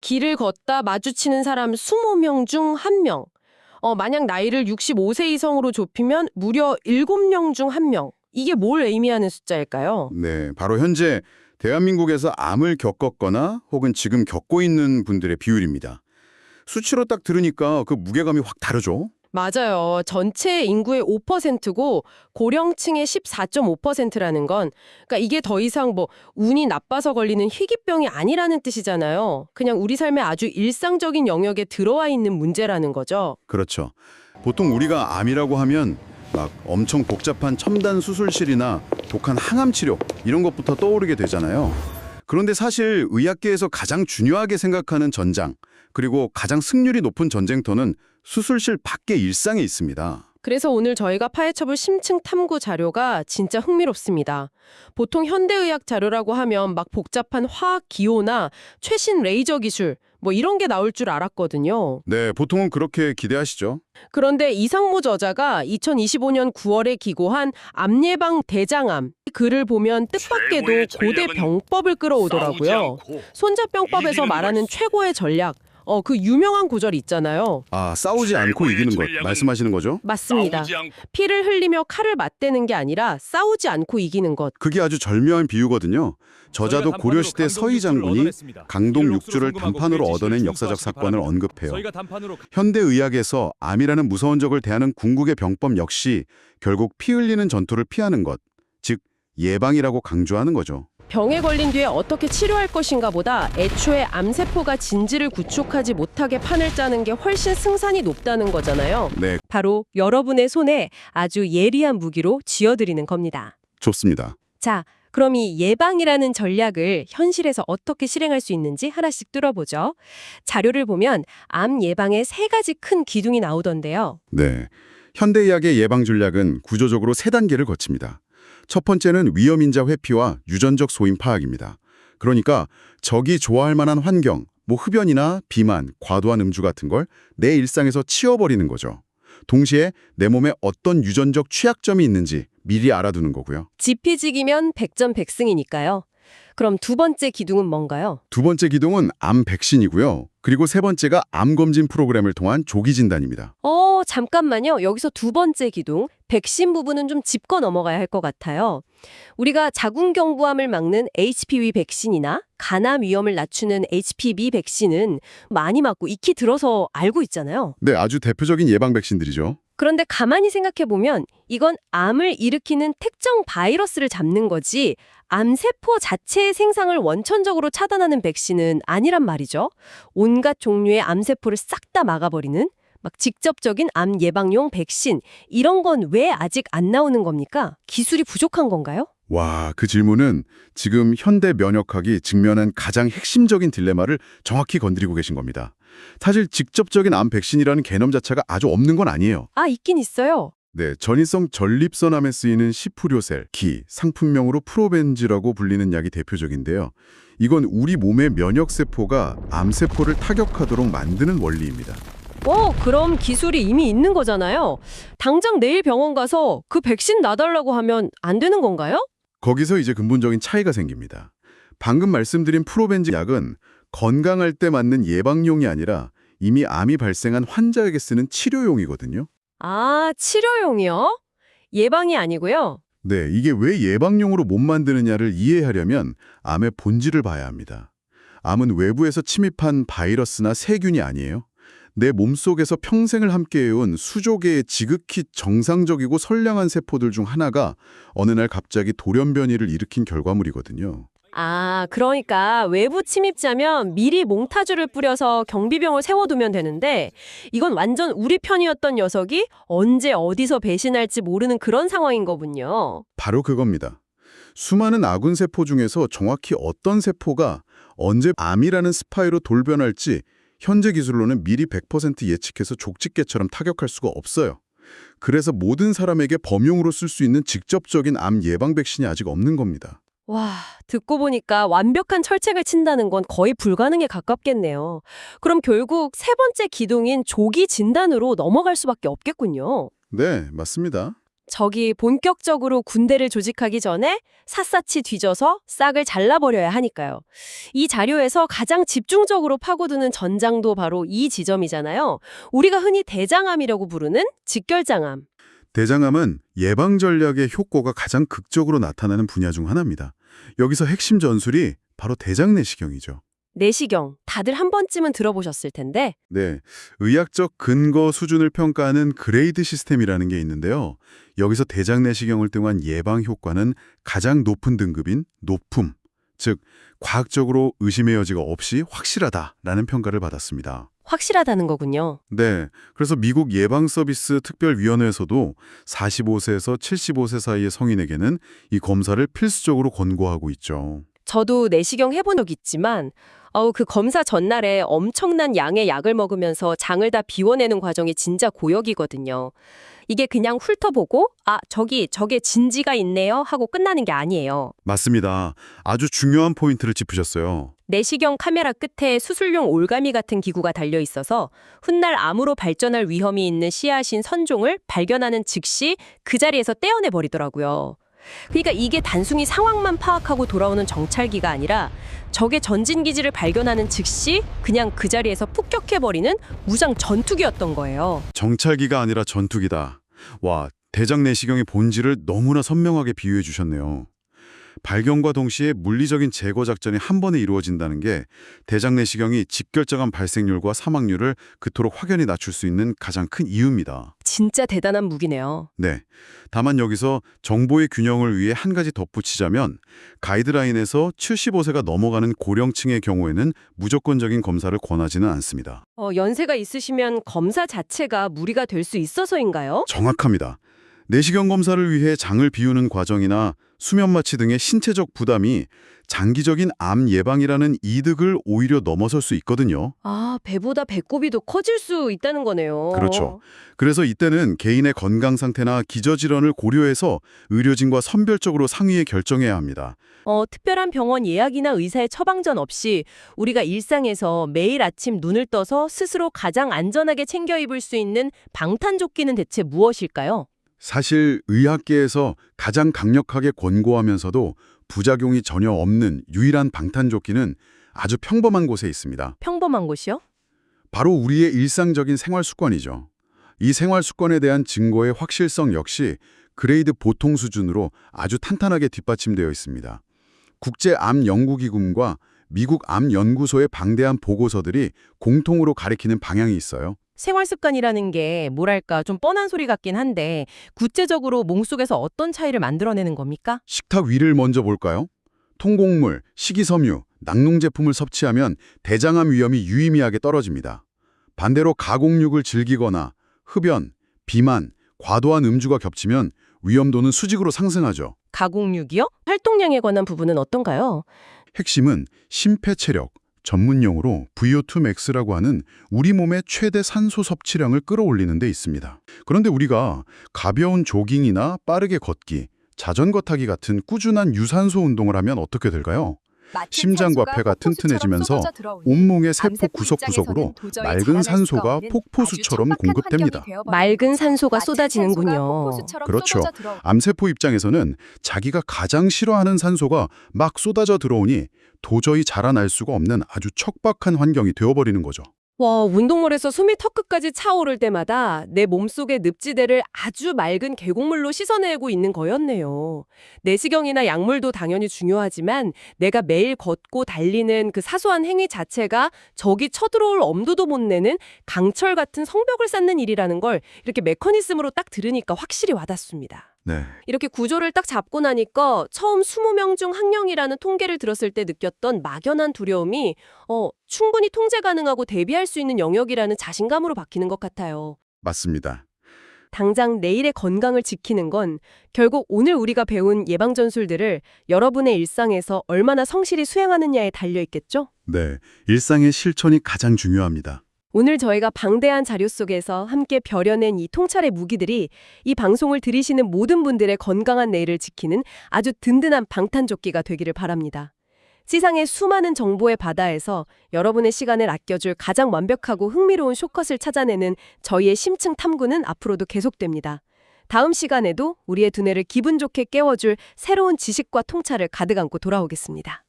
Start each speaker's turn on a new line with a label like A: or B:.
A: 길을 걷다 마주치는 사람 20명 중 1명. 만약 나이를 65세 이상으로 좁히면 무려 7명 중 1명. 이게 뭘 의미하는 숫자일까요?
B: 네, 바로 현재 대한민국에서 암을 겪었거나 혹은 지금 겪고 있는 분들의 비율입니다. 수치로 딱 들으니까 그 무게감이 확 다르죠?
A: 맞아요. 전체 인구의 5%고 고령층의 14.5%라는 건 그러니까 이게 더 이상 운이 나빠서 걸리는 희귀병이 아니라는 뜻이잖아요. 그냥 우리 삶의 아주 일상적인 영역에 들어와 있는 문제라는 거죠.
B: 그렇죠. 보통 우리가 암이라고 하면 막 엄청 복잡한 첨단 수술실이나 독한 항암 치료 이런 것부터 떠오르게 되잖아요. 그런데 사실 의학계에서 가장 중요하게 생각하는 전장, 그리고 가장 승률이 높은 전쟁터는 수술실 밖의 일상에 있습니다.
A: 그래서 오늘 저희가 파헤쳐볼 심층 탐구 자료가 진짜 흥미롭습니다. 보통 현대의학 자료라고 하면 막 복잡한 화학 기호나 최신 레이저 기술 이런 게 나올 줄 알았거든요.
B: 네, 보통은 그렇게 기대하시죠.
A: 그런데 이상무 저자가 2025년 9월에 기고한 암 예방 대장암 글을 보면 뜻밖에도 고대 병법을 끌어오더라고요. 손자병법에서 말하는 최고의 전략, 그 유명한 구절 있잖아요.
B: 아, 싸우지 않고 이기는 것 말씀하시는 거죠?
A: 맞습니다. 피를 흘리며 칼을 맞대는 게 아니라 싸우지 않고 이기는 것.
B: 그게 아주 절묘한 비유거든요. 저자도 고려시대 서희 장군이 강동 육주를 단판으로 얻어낸 역사적 사건을 언급해요. 현대의학에서 암이라는 무서운 적을 대하는 궁극의 병법 역시 결국 피 흘리는 전투를 피하는 것, 즉 예방이라고 강조하는 거죠.
A: 병에 걸린 뒤에 어떻게 치료할 것인가 보다 애초에 암세포가 진지를 구축하지 못하게 판을 짜는 게 훨씬 승산이 높다는 거잖아요.
B: 네,
C: 바로 여러분의 손에 아주 예리한 무기로 쥐어드리는 겁니다.
B: 좋습니다.
C: 자, 그럼 이 예방이라는 전략을 현실에서 어떻게 실행할 수 있는지 하나씩 뚫어보죠. 자료를 보면 암 예방에 3가지 큰 기둥이 나오던데요.
B: 네, 현대의학의 예방 전략은 구조적으로 3단계를 거칩니다. 첫 번째는 위험인자 회피와 유전적 소인 파악입니다. 그러니까 적이 좋아할 만한 환경, 흡연이나 비만, 과도한 음주 같은 걸 내 일상에서 치워버리는 거죠. 동시에 내 몸에 어떤 유전적 취약점이 있는지 미리 알아두는 거고요.
C: 지피지기면 백전백승이니까요. 그럼 두 번째 기둥은 뭔가요?
B: 두 번째 기둥은 암 백신이고요. 그리고 세 번째가 암 검진 프로그램을 통한 조기 진단입니다.
C: 잠깐만요. 여기서 두 번째 기둥, 백신 부분은 좀 짚고 넘어가야 할 것 같아요. 우리가 자궁경부암을 막는 HPV 백신이나 간암 위험을 낮추는 HPV 백신은 많이 맞고 익히 들어서 알고 있잖아요.
B: 네, 아주 대표적인 예방 백신들이죠.
C: 그런데 가만히 생각해보면 이건 암을 일으키는 특정 바이러스를 잡는 거지 암세포 자체의 생상을 원천적으로 차단하는 백신은 아니란 말이죠. 온갖 종류의 암세포를 싹 다 막아버리는 막 직접적인 암 예방용 백신 이런 건 왜 아직 안 나오는 겁니까? 기술이 부족한 건가요?
B: 와, 그 질문은 지금 현대 면역학이 직면한 가장 핵심적인 딜레마를 정확히 건드리고 계신 겁니다. 사실 직접적인 암 백신이라는 개념 자체가 아주 없는 건 아니에요.
C: 있긴 있어요.
B: 네, 전이성 전립선암에 쓰이는 시프료셀, 기, 상품명으로 프로벤지라고 불리는 약이 대표적인데요. 이건 우리 몸의 면역세포가 암세포를 타격하도록 만드는 원리입니다.
C: 그럼 기술이 이미 있는 거잖아요. 당장 내일 병원 가서 그 백신 놔달라고 하면 안 되는 건가요?
B: 거기서 이제 근본적인 차이가 생깁니다. 방금 말씀드린 프로벤지 약은 건강할 때 맞는 예방용이 아니라 이미 암이 발생한 환자에게 쓰는 치료용이거든요.
C: 치료용이요? 예방이 아니고요.
B: 네, 이게 왜 예방용으로 못 만드느냐를 이해하려면 암의 본질을 봐야 합니다. 암은 외부에서 침입한 바이러스나 세균이 아니에요. 내 몸속에서 평생을 함께해온 수조개의 지극히 정상적이고 선량한 세포들 중 하나가 어느 날 갑자기 돌연변이를 일으킨 결과물이거든요.
C: 그러니까 외부 침입자면 미리 몽타주를 뿌려서 경비병을 세워두면 되는데 이건 완전 우리 편이었던 녀석이 언제 어디서 배신할지 모르는 그런 상황인 거군요.
B: 바로 그겁니다. 수많은 아군 세포 중에서 정확히 어떤 세포가 언제 암이라는 스파이로 돌변할지 현재 기술로는 미리 100% 예측해서 족집게처럼 타격할 수가 없어요. 그래서 모든 사람에게 범용으로 쓸 수 있는 직접적인 암 예방 백신이 아직 없는 겁니다.
C: 와, 듣고 보니까 완벽한 철책을 친다는 건 거의 불가능에 가깝겠네요. 그럼 결국 세 번째 기둥인 조기 진단으로 넘어갈 수밖에 없겠군요.
B: 네, 맞습니다.
C: 적이 본격적으로 군대를 조직하기 전에 샅샅이 뒤져서 싹을 잘라버려야 하니까요. 이 자료에서 가장 집중적으로 파고드는 전장도 바로 이 지점이잖아요. 우리가 흔히 대장암이라고 부르는 직결장암.
B: 대장암은 예방 전략의 효과가 가장 극적으로 나타나는 분야 중 하나입니다. 여기서 핵심 전술이 바로 대장 내시경이죠.
C: 내시경, 다들 한 번쯤은 들어보셨을 텐데
B: 네, 의학적 근거 수준을 평가하는 그레이드 시스템이라는 게 있는데요. 여기서 대장 내시경을 통한 예방 효과는 가장 높은 등급인 높음, 즉 과학적으로 의심의 여지가 없이 확실하다라는 평가를 받았습니다.
C: 확실하다는 거군요.
B: 네, 그래서 미국 예방서비스 특별위원회에서도 45세에서 75세 사이의 성인에게는 이 검사를 필수적으로 권고하고 있죠.
C: 저도 내시경 해본 적 있지만 그 검사 전날에 엄청난 양의 약을 먹으면서 장을 다 비워내는 과정이 진짜 고역이거든요. 이게 그냥 훑어보고 저게 진지가 있네요 하고 끝나는 게 아니에요.
B: 맞습니다. 아주 중요한 포인트를 짚으셨어요.
C: 내시경 카메라 끝에 수술용 올가미 같은 기구가 달려 있어서 훗날 암으로 발전할 위험이 있는 씨앗인 선종을 발견하는 즉시 그 자리에서 떼어내 버리더라고요. 그러니까 이게 단순히 상황만 파악하고 돌아오는 정찰기가 아니라 적의 전진기지를 발견하는 즉시 그냥 그 자리에서 폭격해버리는 무장 전투기였던 거예요.
B: 정찰기가 아니라 전투기다. 와, 대장 내시경의 본질을 너무나 선명하게 비유해 주셨네요. 발견과 동시에 물리적인 제거 작전이 한 번에 이루어진다는 게 대장 내시경이 직결장암 발생률과 사망률을 그토록 확연히 낮출 수 있는 가장 큰 이유입니다.
C: 진짜 대단한 무기네요.
B: 네. 다만 여기서 정보의 균형을 위해 한 가지 덧붙이자면 가이드라인에서 75세가 넘어가는 고령층의 경우에는 무조건적인 검사를 권하지는 않습니다.
C: 연세가 있으시면 검사 자체가 무리가 될 수 있어서인가요?
B: 정확합니다. 내시경 검사를 위해 장을 비우는 과정이나 수면 마취 등의 신체적 부담이 장기적인 암 예방이라는 이득을 오히려 넘어설 수 있거든요.
C: 배보다 배꼽이 더 커질 수 있다는 거네요.
B: 그렇죠. 그래서 이때는 개인의 건강 상태나 기저질환을 고려해서 의료진과 선별적으로 상의해 결정해야 합니다.
C: 특별한 병원 예약이나 의사의 처방전 없이 우리가 일상에서 매일 아침 눈을 떠서 스스로 가장 안전하게 챙겨 입을 수 있는 방탄조끼는 대체 무엇일까요?
B: 사실 의학계에서 가장 강력하게 권고하면서도 부작용이 전혀 없는 유일한 방탄조끼는 아주 평범한 곳에 있습니다.
C: 평범한 곳이요?
B: 바로 우리의 일상적인 생활 습관이죠. 이 생활 습관에 대한 증거의 확실성 역시 그레이드 보통 수준으로 아주 탄탄하게 뒷받침되어 있습니다. 국제암연구기금과 미국 암연구소의 방대한 보고서들이 공통으로 가리키는 방향이 있어요.
C: 생활 습관이라는 게 뭐랄까 좀 뻔한 소리 같긴 한데 구체적으로 몸속에서 어떤 차이를 만들어내는 겁니까?
B: 식탁 위를 먼저 볼까요? 통곡물, 식이섬유, 낙농 제품을 섭취하면 대장암 위험이 유의미하게 떨어집니다. 반대로 가공육을 즐기거나 흡연, 비만, 과도한 음주가 겹치면 위험도는 수직으로 상승하죠.
C: 가공육이요? 활동량에 관한 부분은 어떤가요?
B: 핵심은 심폐체력, 전문용어로 VO2 max라고 하는 우리 몸의 최대 산소 섭취량을 끌어올리는 데 있습니다. 그런데 우리가 가벼운 조깅이나 빠르게 걷기, 자전거 타기 같은 꾸준한 유산소 운동을 하면 어떻게 될까요? 심장과 폐가 튼튼해지면서 온몸의 세포 구석구석으로 맑은 산소가 폭포수처럼 공급됩니다.
C: 맑은 산소가 쏟아지는군요.
B: 그렇죠. 암세포 입장에서는 자기가 가장 싫어하는 산소가 막 쏟아져 들어오니 도저히 자라날 수가 없는 아주 척박한 환경이 되어버리는 거죠.
C: 와, 운동물에서 숨이 턱끝까지 차오를 때마다 내 몸속의 늪지대를 아주 맑은 계곡물로 씻어내고 있는 거였네요. 내시경이나 약물도 당연히 중요하지만 내가 매일 걷고 달리는 그 사소한 행위 자체가 적이 쳐들어올 엄두도 못 내는 강철 같은 성벽을 쌓는 일이라는 걸 이렇게 메커니즘으로 딱 들으니까 확실히 와닿습니다.
B: 네.
C: 이렇게 구조를 딱 잡고 나니까 처음 20명 중 1명이라는 통계를 들었을 때 느꼈던 막연한 두려움이 충분히 통제 가능하고 대비할 수 있는 영역이라는 자신감으로 바뀌는 것 같아요.
B: 맞습니다.
C: 당장 내일의 건강을 지키는 건 결국 오늘 우리가 배운 예방 전술들을 여러분의 일상에서 얼마나 성실히 수행하느냐에 달려 있겠죠?
B: 네. 일상의 실천이 가장 중요합니다.
C: 오늘 저희가 방대한 자료 속에서 함께 벼려낸 이 통찰의 무기들이 이 방송을 들으시는 모든 분들의 건강한 내일을 지키는 아주 든든한 방탄조끼가 되기를 바랍니다. 세상의 수많은 정보의 바다에서 여러분의 시간을 아껴줄 가장 완벽하고 흥미로운 숏컷을 찾아내는 저희의 심층 탐구는 앞으로도 계속됩니다. 다음 시간에도 우리의 두뇌를 기분 좋게 깨워줄 새로운 지식과 통찰을 가득 안고 돌아오겠습니다.